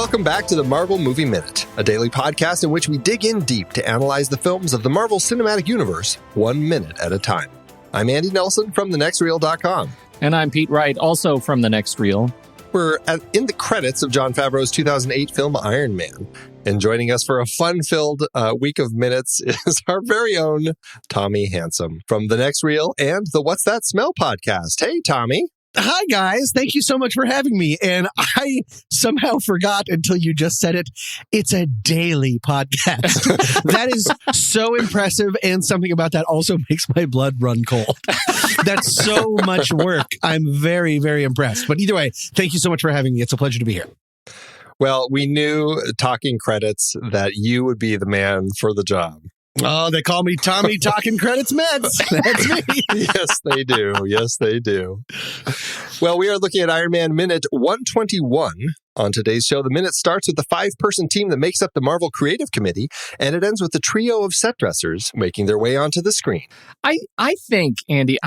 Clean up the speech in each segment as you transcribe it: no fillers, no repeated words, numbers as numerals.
Welcome back to the Marvel Movie Minute, a daily podcast in which we dig in deep to analyze the films of the Marvel Cinematic Universe 1 minute at a time. I'm Andy Nelson from thenextreel.com. And I'm Pete Wright, also from The Next Reel. We're in the credits of Jon Favreau's 2008 film Iron Man. And joining us for a fun-filled week of minutes is our very own Tommy Handsome from The Next Reel and the What's That Smell podcast. Hey, Tommy. Hi, guys. Thank you so much for having me. And I somehow forgot until you just said it. It's a daily podcast. That is so impressive. And something about that also makes my blood run cold. That's so much work. I'm very, very impressed. But either way, thank you so much for having me. It's a pleasure to be here. Well, we knew talking credits that you would be the man for the job. Oh, they call me Tommy Talking Credits Meds. That's me. Yes, they do. Yes, they do. Well, we are looking at Iron Man Minute 121. On today's show, the minute starts with the 5-person team that makes up the Marvel Creative Committee, and it ends with the trio of set dressers making their way onto the screen. I think, Andy,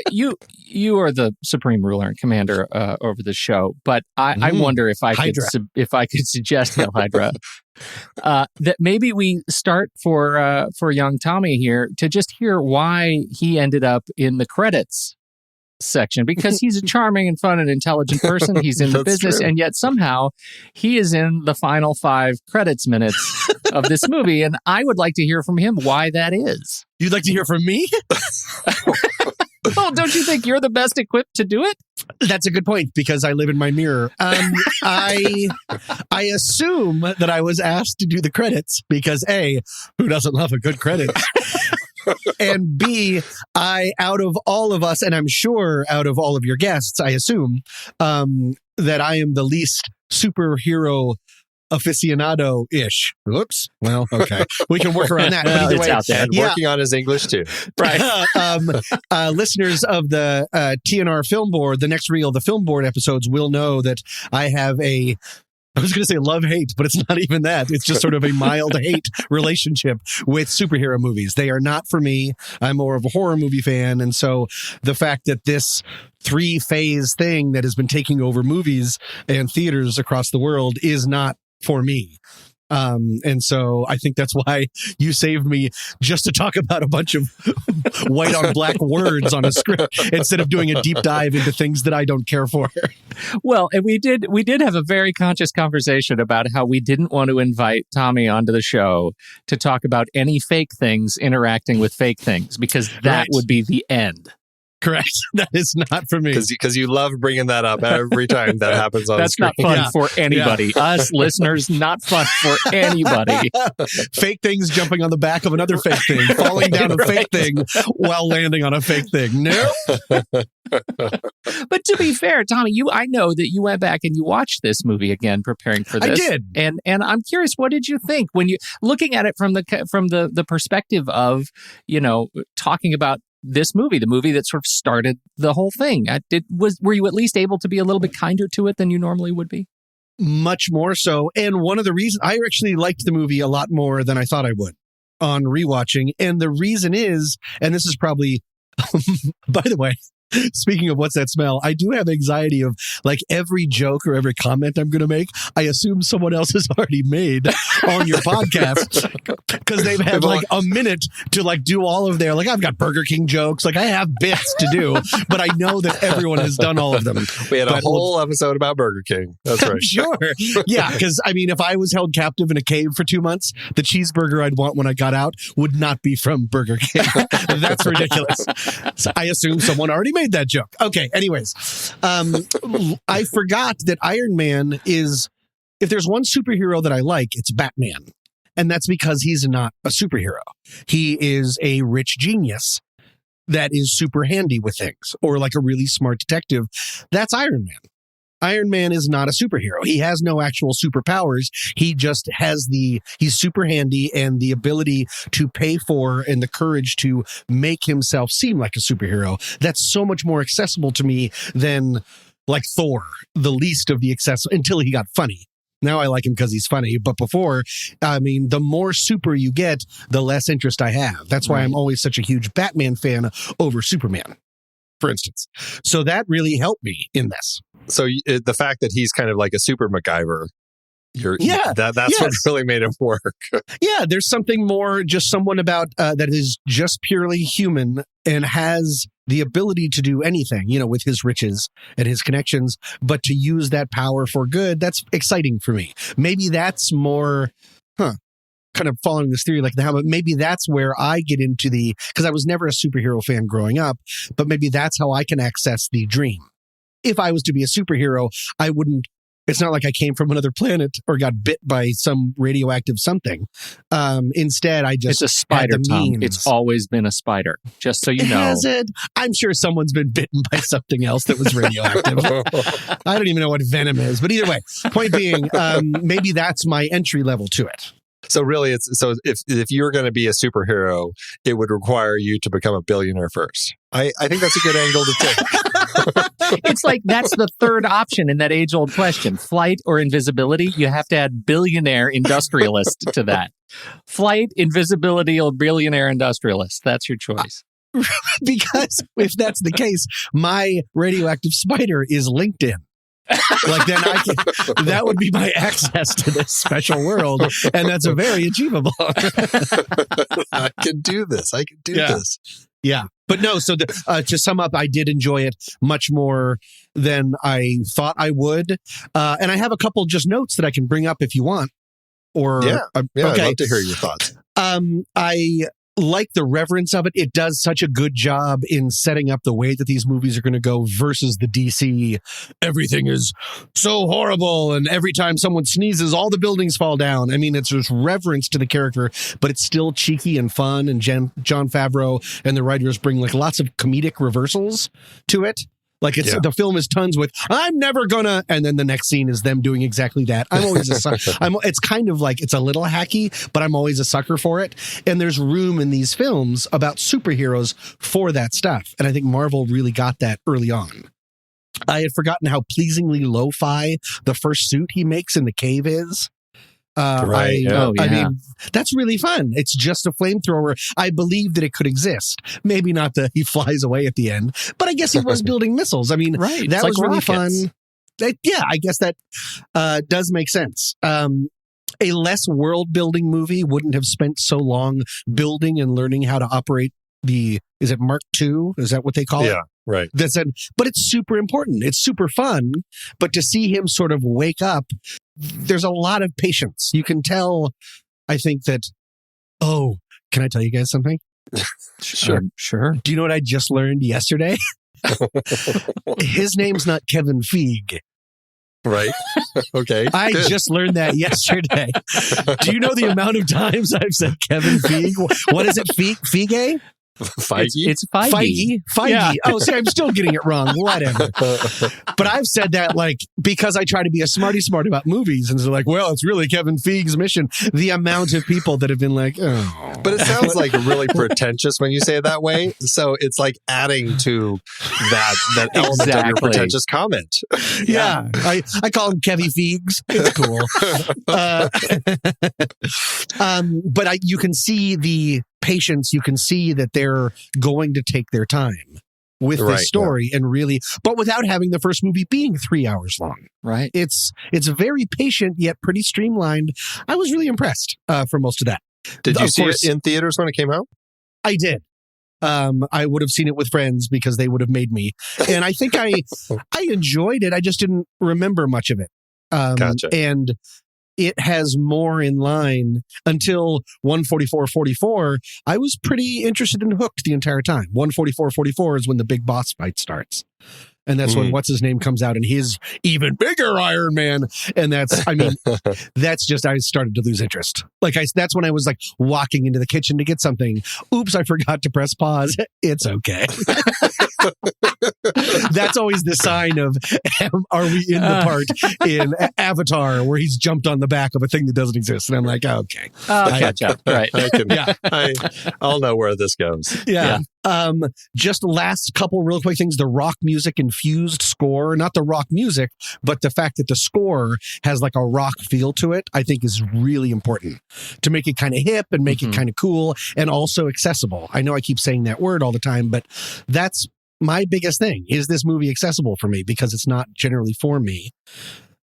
you are the supreme ruler and commander over the show, but I wonder if I could suggest, Hail Hydra, that maybe we start for young Tommy here to just hear why he ended up in the credits section, because he's a charming and fun and intelligent person. He's in the business, true. And yet somehow he is in the final 5 credits minutes of this movie, and I would like to hear from him why that is. You'd like to hear from me? Well, don't you think you're the best equipped to do it? That's a good point, because I live in my mirror. I assume that I was asked to do the credits because A, who doesn't love a good credit? And B, out of all of us, and I'm sure out of all of your guests, I assume, that I am the least superhero aficionado-ish. Oops. Well, okay. We can work around that. But either it's way, out there. Yeah. Working on his English, too. Right. Listeners of the TNR Film Board, the Next Reel, the Film Board episodes will know that I have I was going to say love-hate, but it's not even that. It's just sort of a mild hate relationship with superhero movies. They are not for me. I'm more of a horror movie fan. And so the fact that this 3-phase thing that has been taking over movies and theaters across the world is not for me. And so I think that's why you saved me, just to talk about a bunch of white on black words on a script instead of doing a deep dive into things that I don't care for. Well, and we did have a very conscious conversation about how we didn't want to invite Tommy onto the show to talk about any fake things interacting with fake things, because that would be the end. Correct. That is not for me. Because you love bringing that up every time that happens on That's screen. Not fun for anybody. Yeah. Us listeners, not fun for anybody. Fake things jumping on the back of another fake thing, falling down a fake thing while landing on a fake thing. No. But to be fair, Tommy, I know that you went back and you watched this movie again preparing for this. I did. And I'm curious, what did you think when you looking at it from the perspective of, talking about this movie, the movie that sort of started the whole thing? Were you at least able to be a little bit kinder to it than you normally would be? Much more so. And one of the reasons I actually liked the movie a lot more than I thought I would on rewatching. And the reason is, and this is probably, by the way, speaking of what's that smell, I do have anxiety of like every joke or every comment I'm going to make, I assume someone else has already made on your podcast, because they've had like a minute to like do all of their, like, I've got Burger King jokes, like I have bits to do, but I know that everyone has done all of them. We had a whole episode about Burger King. That's right. Sure. Yeah, because I mean, if I was held captive in a cave for 2 months, the cheeseburger I'd want when I got out would not be from Burger King. That's ridiculous. So I assume someone already made that joke. Okay, anyways, I forgot that Iron Man is, if there's one superhero that I like, it's Batman. And that's because he's not a superhero. He is a rich genius that is super handy with things, or like a really smart detective. That's Iron Man. Iron Man is not a superhero. He has no actual superpowers. He just has he's super handy and the ability to pay for and the courage to make himself seem like a superhero. That's so much more accessible to me than like Thor, the least of the accessible, until he got funny. Now I like him because he's funny. But before, I mean, the more super you get, the less interest I have. That's why I'm always such a huge Batman fan over Superman, for instance. So that really helped me in this. So the fact that he's kind of like a super MacGyver That's what really made it work. Yeah, there's something more, just someone about that is just purely human and has the ability to do anything, with his riches and his connections, but to use that power for good. That's exciting for me. Maybe that's more, kind of following this theory, but maybe that's where I get into because I was never a superhero fan growing up, but maybe that's how I can access the dream. If I was to be a superhero, I wouldn't. It's not like I came from another planet or got bit by some radioactive something. Instead, it's a spider, Tom. It's always been a spider, just so you know. Has it? I'm sure someone's been bitten by something else that was radioactive. I don't even know what venom is. But either way, point being, maybe that's my entry level to it. So really, if you're going to be a superhero, it would require you to become a billionaire first. I think that's a good angle to take. It's like that's the third option in that age-old question: flight or invisibility. You have to add billionaire industrialist to that. Flight, invisibility, or billionaire industrialist. That's your choice. Because if that's the case, my radioactive spider is LinkedIn. Then that would be my access to this special world, and that's a very achievable. I can do this. Yeah. But no, so to sum up, I did enjoy it much more than I thought I would. And I have a couple just notes that I can bring up if you want. Okay. I'd love to hear your thoughts. I like the reverence of it. It does such a good job in setting up the way that these movies are going to go versus the DC. Everything is so horrible, and every time someone sneezes, all the buildings fall down. I mean, it's just reverence to the character, but it's still cheeky and fun. And Jon Favreau and the writers bring lots of comedic reversals to it. The film is tons with "I'm never gonna," and then the next scene is them doing exactly that. I'm always a sucker. It's kind of it's a little hacky, but I'm always a sucker for it. And there's room in these films about superheroes for that stuff, and I think Marvel really got that early on. I had forgotten how pleasingly lo-fi the first suit he makes in the cave is. Right. I mean, that's really fun. It's just a flamethrower. I believe that it could exist. Maybe not that he flies away at the end, but I guess he was building missiles. I mean, that was really fun. I guess that does make sense. A less world-building movie wouldn't have spent so long building and learning how to operate is it Mark II? Is that what they call it? Yeah, right. But it's super important. It's super fun. But to see him sort of wake up, there's a lot of patience. You can tell, I think that, can I tell you guys something? Sure. Do you know what I just learned yesterday? His name's not Kevin Feige. Right. Okay. I just learned that yesterday. Do you know the amount of times I've said Kevin Feige? What is it? Feige? Feige? It's Feige. Feige. Yeah. Oh, see, I'm still getting it wrong. Whatever. But I've said that because I try to be a smarty smart about movies, and they're like, well, it's really Kevin Feige's mission. The amount of people that have been like, oh. But it sounds really pretentious when you say it that way. So it's adding to that element of your pretentious comment. Yeah. I call him Kevy Feigs. It's cool. But you can see the patience. You can see that they're going to take their time with this story and really, but without having the first movie being 3 hours long. Right. It's very patient yet pretty streamlined. I was really impressed for most of that. Did you see it in theaters when it came out? I did. I would have seen it with friends because they would have made me. And I think I enjoyed it. I just didn't remember much of it. Gotcha. And it has more in line until 144.44. I was pretty interested and hooked the entire time. 144.44 is when the big boss fight starts. And that's when what's-his-name comes out and his even bigger Iron Man. And that's just, I started to lose interest. That's when I was walking into the kitchen to get something. Oops, I forgot to press pause. It's okay. That's always the sign of, are we in the part in Avatar where he's jumped on the back of a thing that doesn't exist? And I'm like, okay. Catch up. Right. I'll know where this goes. Yeah. Just last couple real quick things. The rock music infused score, not the rock music, but the fact that the score has a rock feel to it, I think is really important to make it kind of hip and make it kind of cool and also accessible. I know I keep saying that word all the time, but that's my biggest thing. Is this movie accessible for me? Because it's not generally for me.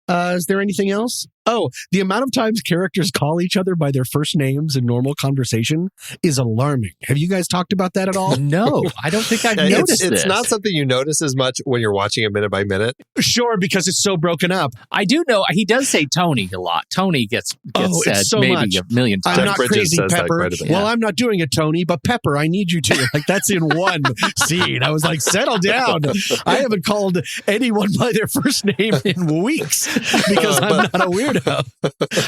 Is there anything else? Oh, the amount of times characters call each other by their first names in normal conversation is alarming. Have you guys talked about that at all? No, I don't think I've noticed this. It's not something you notice as much when you're watching it minute by minute. Sure, because it's so broken up. I do know he does say Tony a lot. Tony gets said so maybe much. a million times. I'm not crazy, Pepper. Well, I'm not doing it, Tony, but Pepper, I need you to. Like, that's in one scene. I was like, settle down. I haven't called anyone by their first name in weeks because I'm not a weirdo.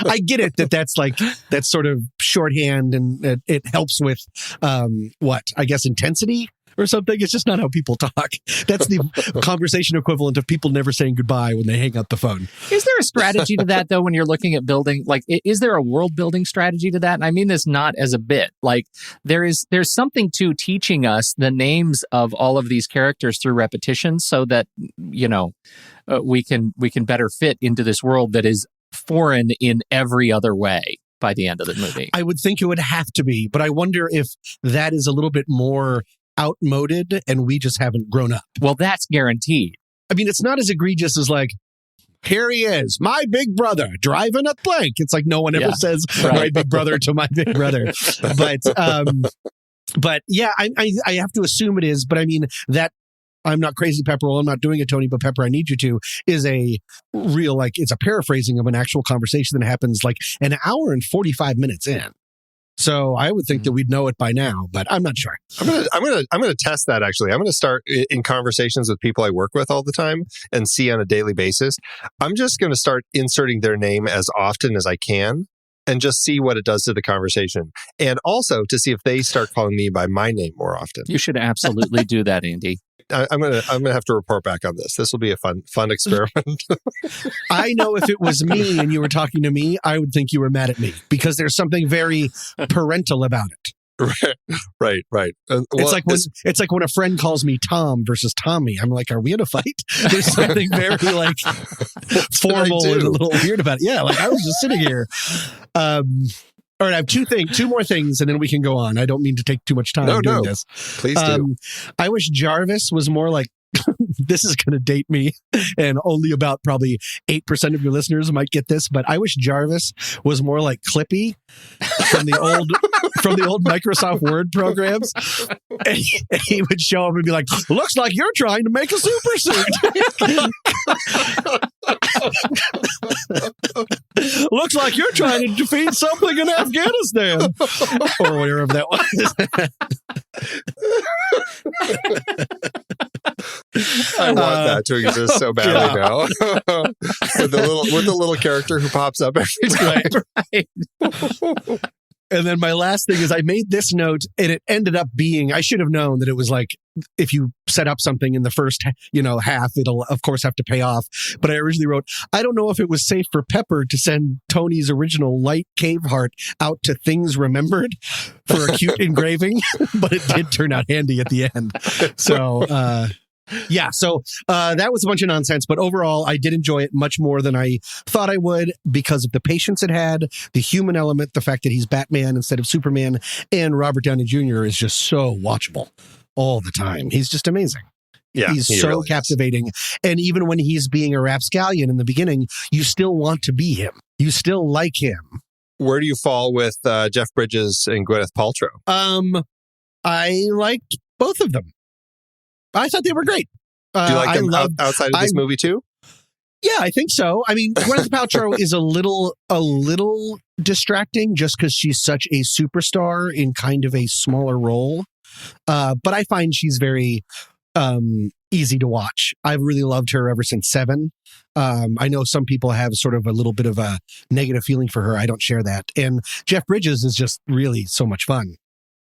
I get it that's sort of shorthand and it helps with I guess intensity or something. It's just not how people talk. That's the conversation equivalent of people never saying goodbye when they hang up the phone. Is there a strategy to that, though, when you're looking at building? Like, is there a world building strategy to that? And I mean this not as a bit. Like, there's something to teaching us the names of all of these characters through repetition so that, we can better fit into this world that is foreign in every other way by the end of the movie. I would think it would have to be, but I wonder if that is a little bit more outmoded and we just haven't grown up. Well, that's guaranteed. I mean, it's not as egregious as like, here he is, my big brother, driving a blank. It's like no one ever says my big brother to my big brother. But yeah, I have to assume it is. But I mean, that I'm not crazy, Pepper. Well, I'm not doing it, Tony, but Pepper, I need you to is a real, like, it's a paraphrasing of an actual conversation that happens like an hour and 45 minutes in. So I would think that we'd know it by now, but I'm not sure. I'm gonna test that. Actually, I'm gonna start in conversations with people I work with all the time and see on a daily basis. I'm just gonna start inserting their name as often as I can and just see what it does to the conversation, and also to see if they start calling me by my name more often. You should absolutely do that, Andy. I'm gonna have to report back on this. This will be a fun experiment. I know if it was me and you were talking to me, I would think you were mad at me because there's something very parental about it. Right. It's like when a friend calls me Tom versus Tommy. I'm like, are we in a fight? There's something very like formal and a little weird about it. Yeah, like I was just sitting here. All right, I have two more things, and then we can go on. I don't mean to take too much time doing this. Please do. I wish Jarvis was more like, this is going to date me, and only about probably 8% of your listeners might get this, but I wish Jarvis was more like Clippy from the old Microsoft Word programs. And he would show up and be like, looks like you're trying to make a super suit. Looks like you're trying to defeat something in Afghanistan. Or whatever that was. I want that to exist so badly now. with the little character who pops up every time. Right. And then my last thing is I made this note and it ended up being, I should have known that it was like, if you set up something in the first, half, it'll of course have to pay off. But I originally wrote, I don't know if it was safe for Pepper to send Tony's original light cave heart out to Things Remembered for a cute engraving, but it did turn out handy at the end. So, that was a bunch of nonsense, but overall, I did enjoy it much more than I thought I would because of the patience it had, the human element, the fact that he's Batman instead of Superman, and Robert Downey Jr. is just so watchable all the time. He's just amazing. Yeah, he's so really captivating. And even when he's being a rapscallion in the beginning, you still want to be him. You still like him. Where do you fall with Jeff Bridges and Gwyneth Paltrow? I liked both of them. I thought they were great. Do you like them outside of this movie too? Yeah, I think so. I mean, Gwyneth Paltrow is a little distracting just because she's such a superstar in kind of a smaller role. But I find she's very easy to watch. I've really loved her ever since Seven. I know some people have sort of a little bit of a negative feeling for her. I don't share that. And Jeff Bridges is just really so much fun.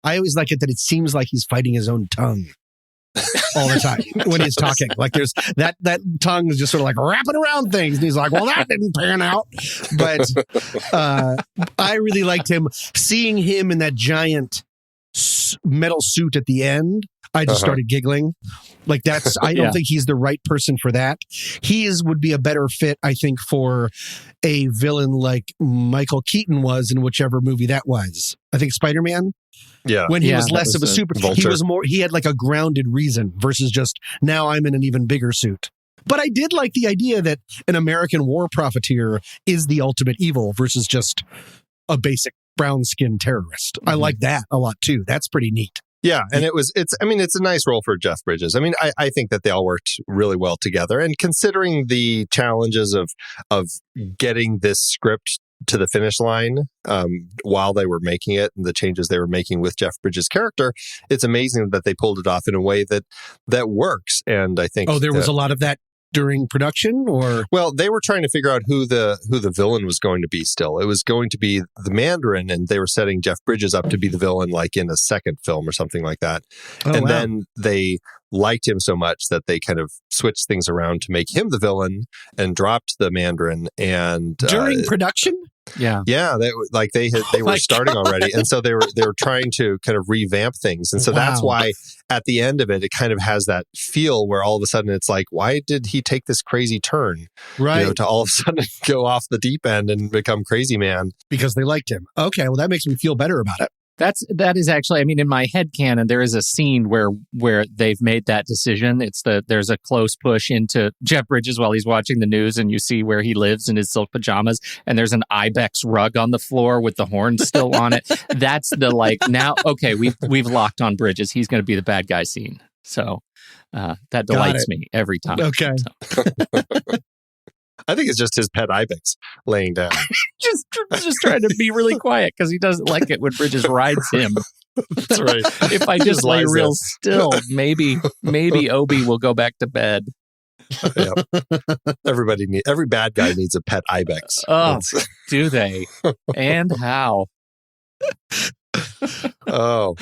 I always like it that it seems like he's fighting his own tongue all the time when he's talking. Like there's that tongue is just sort of like wrapping around things. And he's like, well, that didn't pan out. But I really liked him. Seeing him in that giant metal suit at the end, I just started giggling. Like I don't think he's the right person for that. Would be a better fit, I think, for a villain like Michael Keaton was in whichever movie that was. I think Spider-Man. Yeah. When he was less of a super, Vulture. he was more, he had like a grounded reason versus just now I'm in an even bigger suit. But I did like the idea that an American war profiteer is the ultimate evil versus just a basic brown-skinned terrorist. I like that a lot too. That's pretty neat. Yeah, and it's a nice role for Jeff Bridges. I mean, I think that they all worked really well together. And considering the challenges of getting this script to the finish line while they were making it and the changes they were making with Jeff Bridges' character, it's amazing that they pulled it off in a way that works. And I think there was a lot of that during production, or well, they were trying to figure out who the villain was going to be. Still, it was going to be the Mandarin, and they were setting Jeff Bridges up to be the villain, like in a second film or something like that. Then they liked him so much that they kind of switched things around to make him the villain and dropped the Mandarin. And during production. Yeah, they were starting already, and so they were trying to kind of revamp things, and so that's why at the end of it, it kind of has that feel where all of a sudden it's like, why did he take this crazy turn, right? To all of a sudden go off the deep end and become Crazy Man because they liked him. Okay, well that makes me feel better about it. That is actually, I mean, in my headcanon, there is a scene where they've made that decision. There's a close push into Jeff Bridges while he's watching the news, and you see where he lives in his silk pajamas, and there's an ibex rug on the floor with the horns still on it. That's the now, okay, we've locked on Bridges. He's going to be the bad guy scene. So that delights me every time. Okay. So. I think it's just his pet ibex laying down. just trying to be really quiet because he doesn't like it when Bridges rides him. That's right. If I just lay real still, maybe Obi will go back to bed. Yep. Every bad guy needs a pet ibex. Oh, do they? And how? Oh.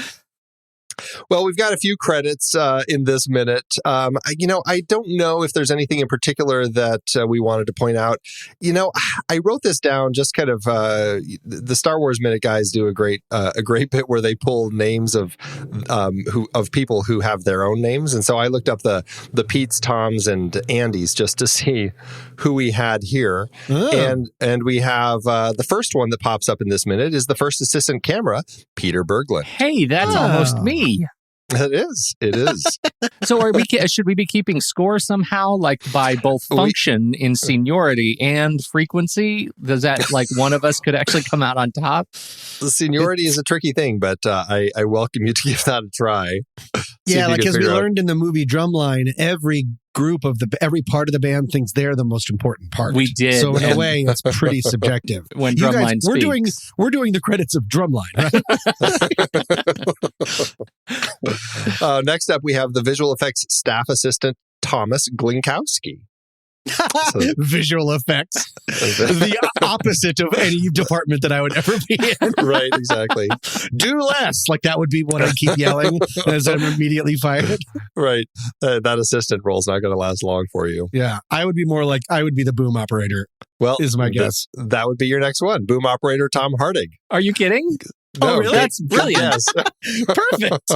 Well, we've got a few credits in this minute. I don't know if there's anything in particular that we wanted to point out. I wrote this down just kind of the Star Wars Minute guys do a great bit where they pull names of people who have their own names, and so I looked up the Petes, Toms, and Andys just to see who we had here. Oh. And we have the first one that pops up in this minute is the first assistant camera, Peter Berglund. Hey, that's almost me. It is. So should we be keeping score somehow, like by both function in seniority and frequency? Does that one of us could actually come out on top? The seniority is a tricky thing, but I welcome you to give that a try. Yeah, as we learned in the movie Drumline, every part of the band thinks they're the most important part. We did. So in a way, it's pretty subjective. When Drumline speaks. We're doing the credits of Drumline, right? Next up, we have the visual effects staff assistant, Thomas Glinkowski. Visual effects. The opposite of any department that I would ever be in. Right, exactly. Do less. That would be what I keep yelling as I'm immediately fired. Right. That assistant role's not going to last long for you. Yeah. I would be the boom operator. Well, is my guess. That would be your next one. Boom operator Tom Hardig. Are you kidding? No, really? That's brilliant. Yes. Perfect.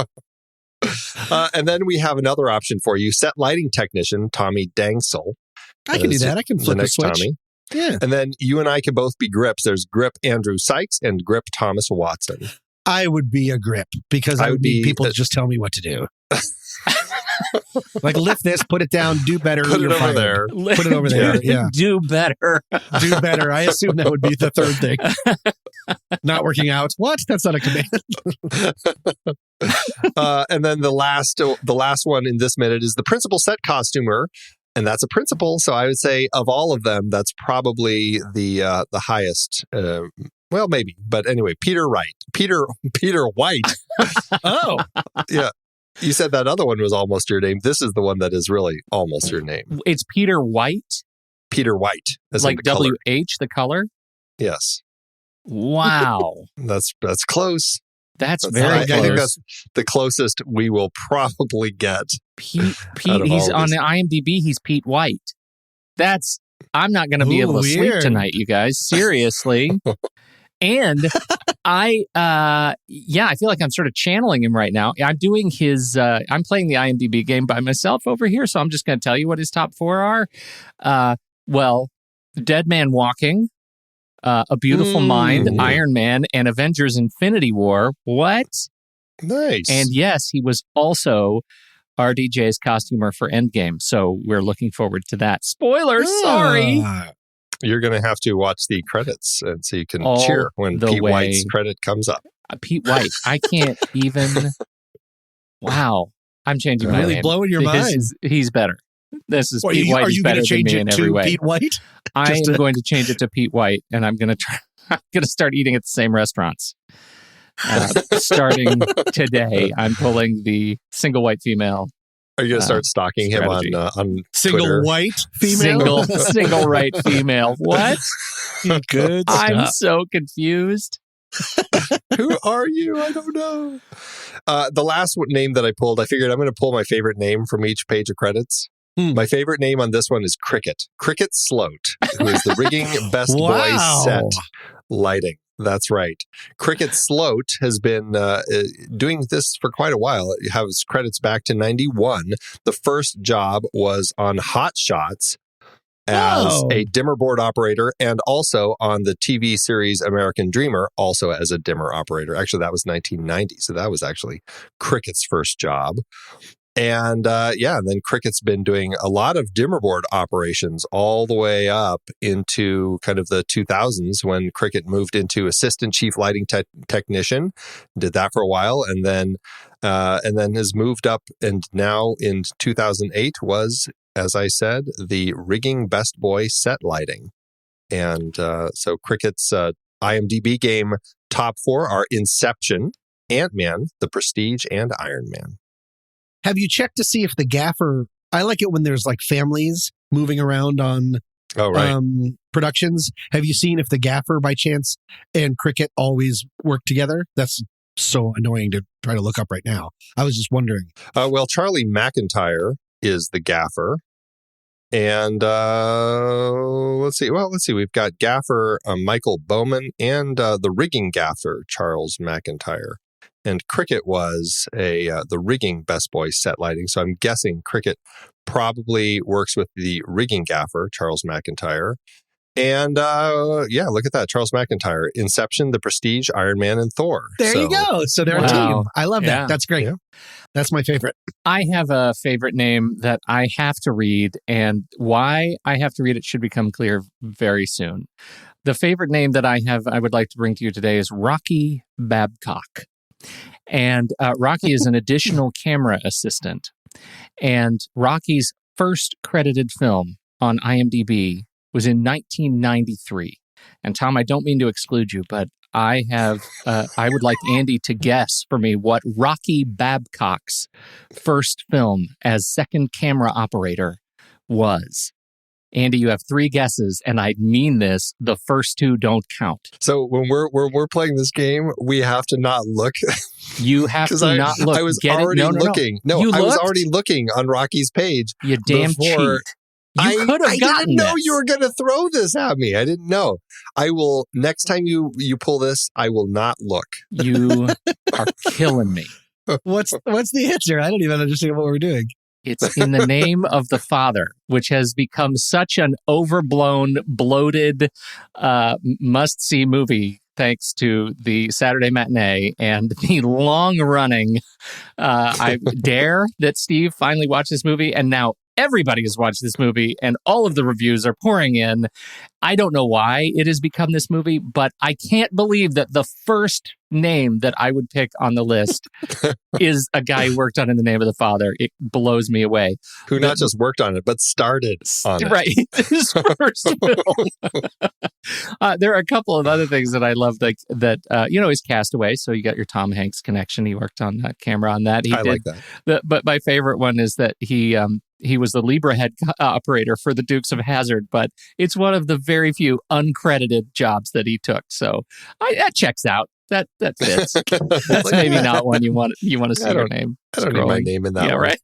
And then we have another option for you. Set lighting technician Tommy Dangsel. I can do that. I can flip the switch. Tommy. Yeah. And then you and I can both be grips. There's grip Andrew Sykes and grip Thomas Watson. I would be a grip because I would need people to just tell me what to do. Lift this, put it down, do better. Put it over there. Put it over there. Yeah. Do better. Do better. I assume that would be the third thing. Not working out. What? That's not a command. And then the last one in this minute is the principal set costumer. And that's a principal. So I would say of all of them, that's probably the highest. Well, maybe. But anyway, Peter Wright. Peter White. Oh. Yeah. You said that other one was almost your name. This is the one that is really almost your name. It's Peter White? Peter White. As like WH, the color? Yes. Wow. That's close. That's very close. I think that's the closest we will probably get. Pete he's on the IMDb, he's Pete White. I'm not going to be able to sleep tonight, you guys. Seriously. And I feel like I'm sort of channeling him right now. I'm doing I'm playing the IMDb game by myself over here, so I'm just going to tell you what his top 4 are. Dead Man Walking, A Beautiful Mind, Iron Man, and Avengers Infinity War. What? Nice. And yes, he was also RDJ's costumer for Endgame. So we're looking forward to that. Spoiler, sorry. You're going to have to watch the credits and so you can All cheer when Pete way. White's credit comes up. Pete White. I can't even. Wow. I'm changing my really name. blowing your mind. He's better. This is Pete White. He's better than me in every way. Pete White? I am going to change it to Pete White, and I'm going to try. I'm going to start eating at the same restaurants. Starting today, I'm pulling the single white female. Are you going to start stalking strategy. him on single Twitter? White female? Single right female. What? Good stuff. I'm so confused. Who are you? I don't know. The last name that I pulled, I figured I'm going to pull my favorite name from each page of credits. My favorite name on this one is Cricket. Cricket Sloat, who is the rigging best boy set lighting. That's right. Cricket Sloat has been doing this for quite a while. It has credits back to 91. The first job was on Hot Shots as a dimmer board operator and also on the TV series American Dreamer, also as a dimmer operator. Actually, that was 1990. So that was actually Cricket's first job. And then Cricket's been doing a lot of dimmer board operations all the way up into kind of the 2000s when Cricket moved into assistant chief lighting technician, did that for a while, and then has moved up, and now in 2008 was, as I said, the rigging best boy set lighting. And so Cricket's IMDb game top 4 are Inception, Ant-Man, The Prestige, and Iron Man. Have you checked to see if the gaffer, I like it when there's like families moving around on productions. Have you seen if the gaffer by chance and Cricket always work together? That's so annoying to try to look up right now. I was just wondering. Well, Charlie McIntyre is the gaffer. And let's see. We've got gaffer Michael Bowman and the rigging gaffer, Charles McIntyre. And Cricket was the rigging best boy set lighting. So I'm guessing Cricket probably works with the rigging gaffer, Charles McIntyre. And look at that. Charles McIntyre, Inception, The Prestige, Iron Man, and Thor. There you go. So they're a team. I love that. Yeah. That's great. Yeah. That's my favorite. I have a favorite name that I have to read, and why I have to read it should become clear very soon. The favorite name that I would like to bring to you today is Rocky Babcock. And Rocky is an additional camera assistant. And Rocky's first credited film on IMDb was in 1993. And Tom, I don't mean to exclude you, but I would like Andy to guess for me what Rocky Babcock's first film as second camera operator was. Andy, you have 3 guesses, and I mean this. The first 2 don't count. So when we're playing this game, we have to not look. You have to not look. I was already looking. No, I was already looking on Rocky's page. You damn cheat. You could have gotten I didn't know this. you were going to throw this at me. I didn't know. I will, next time you pull this, I will not look. You are killing me. What's the answer? I don't even understand what we're doing. It's In the Name of the Father, which has become such an overblown, bloated, must-see movie thanks to the Saturday matinee and the long-running I dare that Steve finally watched this movie, and now everybody has watched this movie, and all of the reviews are pouring in. I don't know why it has become this movie, but I can't believe that the first name that I would pick on the list is a guy who worked on In the Name of the Father. It blows me away. Who not just worked on it, but started on it. Right. His first film. There are a couple of other things that I love he's Castaway, so you got your Tom Hanks connection. He worked on camera on that. Like that. But my favorite one is that he was the Libra head operator for the Dukes of Hazzard, but it's one of the very few uncredited jobs that he took. So that checks out. That fits. That's maybe not one you want to see your name. I don't need my name in that one. Right.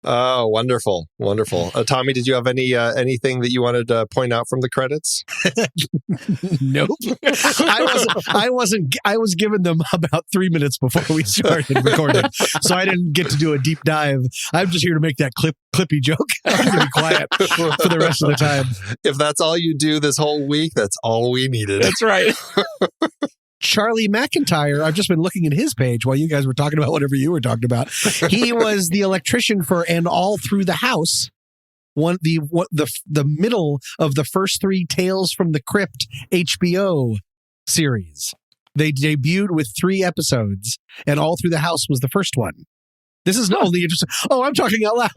Oh, wonderful. Wonderful. Tommy, did you have anything that you wanted to point out from the credits? Nope. I was giving them about 3 minutes before we started recording. So I didn't get to do a deep dive. I'm just here to make that Clippy joke. I'm going to be quiet for the rest of the time. If that's all you do this whole week, that's all we needed. That's right. Charlie McIntyre, I've just been looking at his page while you guys were talking about whatever you were talking about. He was the electrician for And All Through the House, the middle of the first 3 Tales from the Crypt HBO series. They debuted with 3 episodes, and All Through the House was the first one. This is not only interesting. Oh, I'm talking out loud.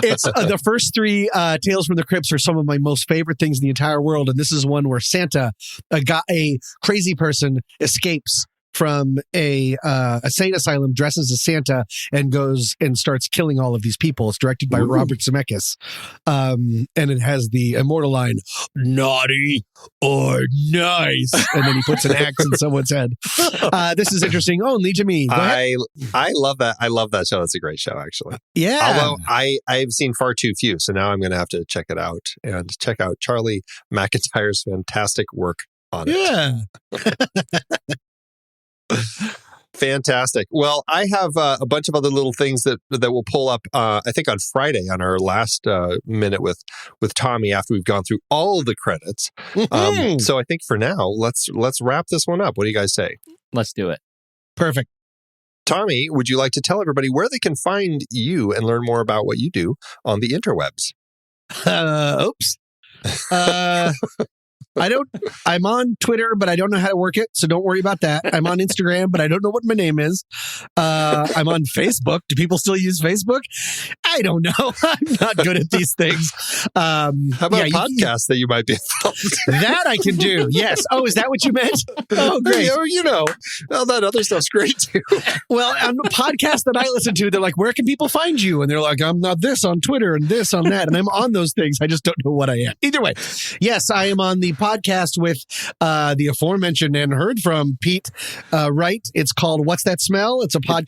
It's the first 3 Tales from the Crypts are some of my most favorite things in the entire world. And this is one where Santa, a crazy person, escapes from a sane asylum, dresses as Santa, and goes and starts killing all of these people. It's directed by Robert Zemeckis. And it has the immortal line, naughty or nice. And then he puts an axe in someone's head. This is interesting only to me. I love that. I love that show. It's a great show, actually. Yeah. Although I've seen far too few, so now I'm going to have to check it out and check out Charlie McIntyre's fantastic work on it. Yeah. Fantastic. Well, I have a bunch of other little things that we'll pull up, I think on Friday on our last minute with Tommy after we've gone through all of the credits. So I think for now, let's wrap this one up. What do you guys say? Let's do it. Perfect. Tommy, would you like to tell everybody where they can find you and learn more about what you do on the interwebs? Oops. I'm on Twitter, but I don't know how to work it, so don't worry about that. I'm on Instagram, but I don't know what my name is. I'm on Facebook. Do people still use Facebook? I don't know. I'm not good at these things. How about podcasts that you might be involved in? That I can do, yes. Oh, is that what you meant? Oh, great. All that other stuff's great too. Well, on the podcast that I listen to, they're like, where can people find you? And they're like, I'm not this on Twitter and this on that. And I'm on those things. I just don't know what I am. Either way, yes, I am on the podcast with the aforementioned and heard from Pete Wright. It's called What's That Smell? It's a funny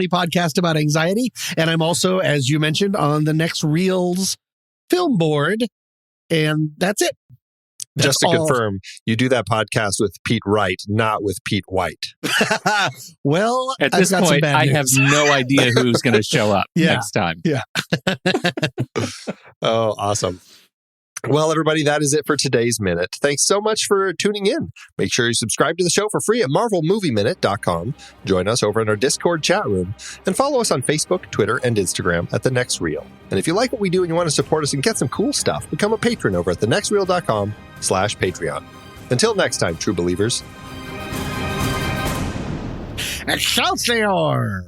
podcast about anxiety. And I'm also, as you mentioned, on the Next Reels film board. And that's it. Just to confirm, you do that podcast with Pete Wright, not with Pete White. Well, at this point, I have no idea who's going to show up next time. Yeah. Oh, awesome. Well, everybody, that is it for today's Minute. Thanks so much for tuning in. Make sure you subscribe to the show for free at marvelmovieminute.com. Join us over in our Discord chat room and follow us on Facebook, Twitter, and Instagram at The Next Reel. And if you like what we do and you want to support us and get some cool stuff, become a patron over at thenextreel.com/Patreon. Until next time, true believers. Excelsior!